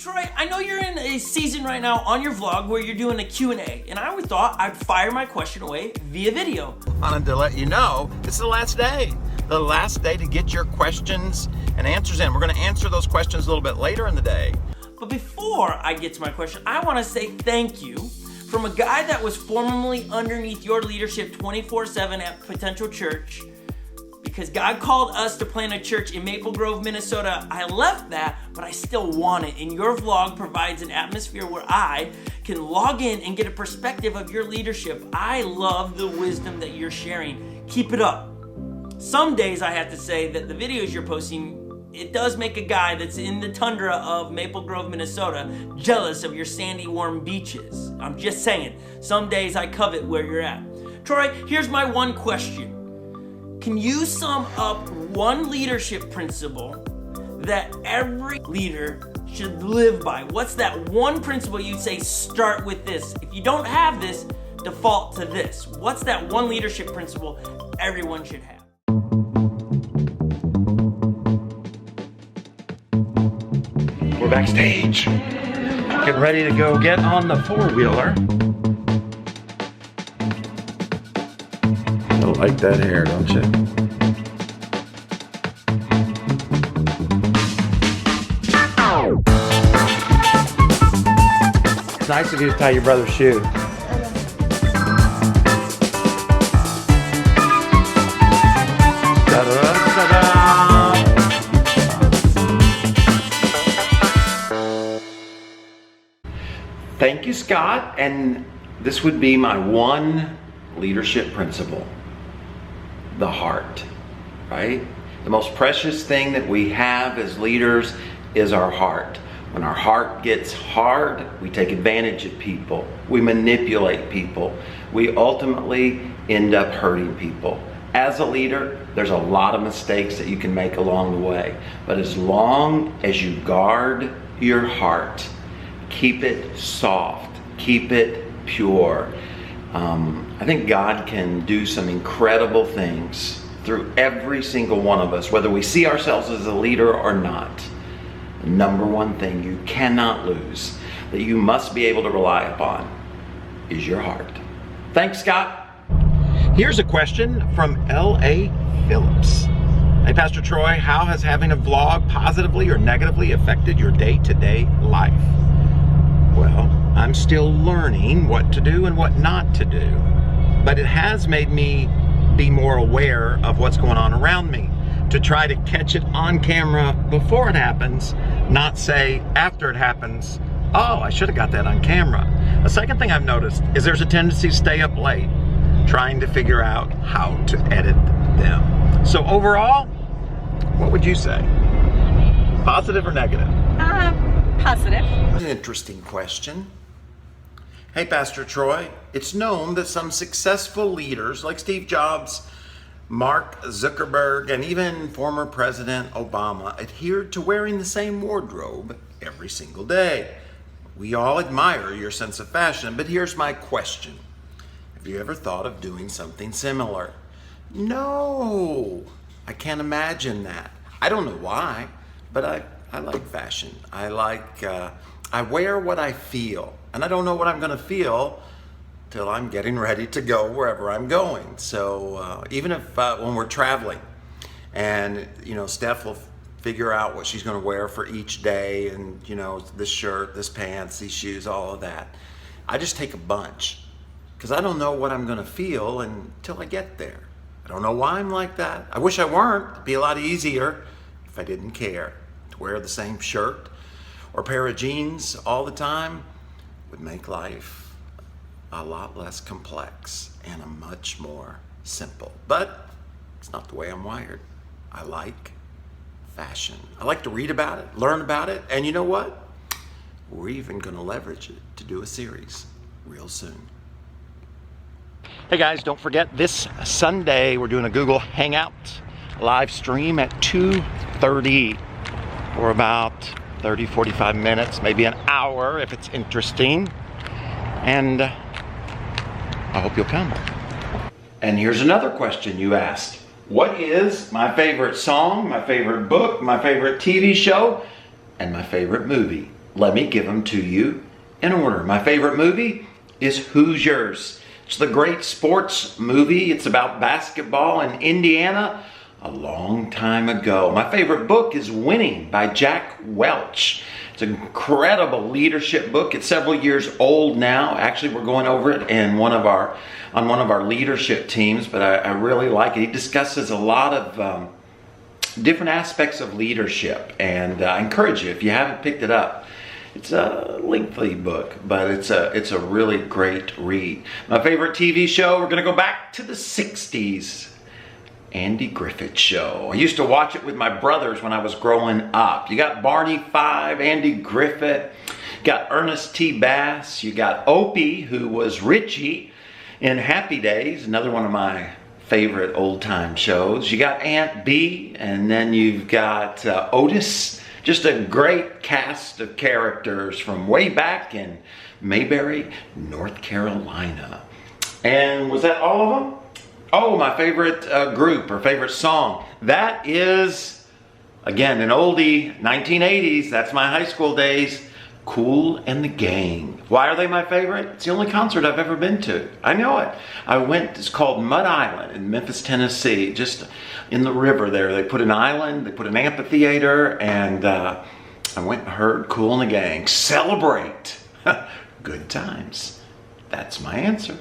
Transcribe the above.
Troy, I know you're in a season right now on your vlog where you're doing a Q&A, and I always thought I'd fire my question away via video. I wanted to let you know it's the last day. The last day to get your questions and answers in. We're going to answer those questions a little bit later in the day. But before I get to my question, I want to say thank you from a guy that was formerly underneath your leadership 24/7 at Potential Church. Because God called us to plant a church in Maple Grove, Minnesota. I left that, but I still want it. And your vlog provides an atmosphere where I can log in and get a perspective of your leadership. I love the wisdom that you're sharing. Keep it up. Some days I have to say that the videos you're posting, it does make a guy that's in the tundra of Maple Grove, Minnesota, jealous of your sandy, warm beaches. I'm just saying, some days I covet where you're at. Troy, here's my one question. Can you sum up one leadership principle that every leader should live by? What's that one principle you'd say, start with this? If you don't have this, default to this. What's that one leadership principle everyone should have? We're backstage, getting ready to go get on the four-wheeler. I like that hair, don't you? It's nice of you to tie your brother's shoe. Thank you, Scott. And this would be my one leadership principle. The heart, right? The most precious thing that we have as leaders is our heart. When our heart gets hard, we take advantage of people. We manipulate people. We ultimately end up hurting people. As a leader, there's a lot of mistakes that you can make along the way. But as long as you guard your heart, keep it soft, keep it pure, I think God can do some incredible things through every single one of us, whether we see ourselves as a leader or not. The number one thing you cannot lose, that you must be able to rely upon, is your heart. Thanks, Scott. Here's a question from L.A. Phillips. Hey, Pastor Troy, how has having a vlog positively or negatively affected your day-to-day life? Well, I'm still learning what to do and what not to do, but it has made me be more aware of what's going on around me, to try to catch it on camera before it happens, not say after it happens, oh, I should have got that on camera. The second thing I've noticed is there's a tendency to stay up late trying to figure out how to edit them. So overall, what would you say? Positive or negative? Positive. An interesting question. Hey, Pastor Troy, it's known that some successful leaders like Steve Jobs, Mark Zuckerberg, and even former President Obama adhered to wearing the same wardrobe every single day. We all admire your sense of fashion, but here's my question. Have you ever thought of doing something similar? No, I can't imagine that. I don't know why, but I like fashion. I wear what I feel, and I don't know what I'm gonna feel till I'm getting ready to go wherever I'm going. So even if when we're traveling, and Steph will figure out what she's gonna wear for each day, and this shirt, this pants, these shoes, all of that. I just take a bunch, because I don't know what I'm gonna feel until I get there. I don't know why I'm like that. I wish I weren't. It'd be a lot easier if I didn't care. To wear the same shirt or pair of jeans all the time would make life a lot less complex and a much more simple. But it's not the way I'm wired. I like fashion. I like to read about it, learn about it, and you know what? We're even going to leverage it to do a series real soon. Hey guys, don't forget this Sunday we're doing a Google Hangout live stream at 2:30 for about 30-45 minutes, maybe an hour if it's interesting. And I hope you'll come. And here's another question you asked. What is my favorite song, my favorite book, my favorite TV show, and my favorite movie? Let me give them to you in order. My favorite movie is Hoosiers. It's the great sports movie. It's about basketball in Indiana a long time ago. My favorite book is Winning by Jack Welch. It's an incredible leadership book. It's several years old now. Actually, we're going over it in one of our leadership teams, but I really like it. He discusses a lot of different aspects of leadership, and I encourage you, if you haven't picked it up, it's a lengthy book, but it's a really great read. My favorite TV show, we're going to go back to the 60s. Andy Griffith Show. I used to watch it with my brothers when I was growing up. You got Barney Five, Andy Griffith, you got Ernest T. Bass, you got Opie, who was Richie in Happy Days, another one of my favorite old-time shows. You got Aunt Bee, and then you've got Otis. Just a great cast of characters from way back in Mayberry, North Carolina. And was that all of them? Oh, my favorite group or favorite song. That is, again, an oldie, 1980s. That's my high school days. Kool and the Gang. Why are they my favorite? It's the only concert I've ever been to. I know it. I went, it's called Mud Island in Memphis, Tennessee. Just in the river there. They put an island, they put an amphitheater, and I went and heard Kool and the Gang celebrate. Good times. That's my answer.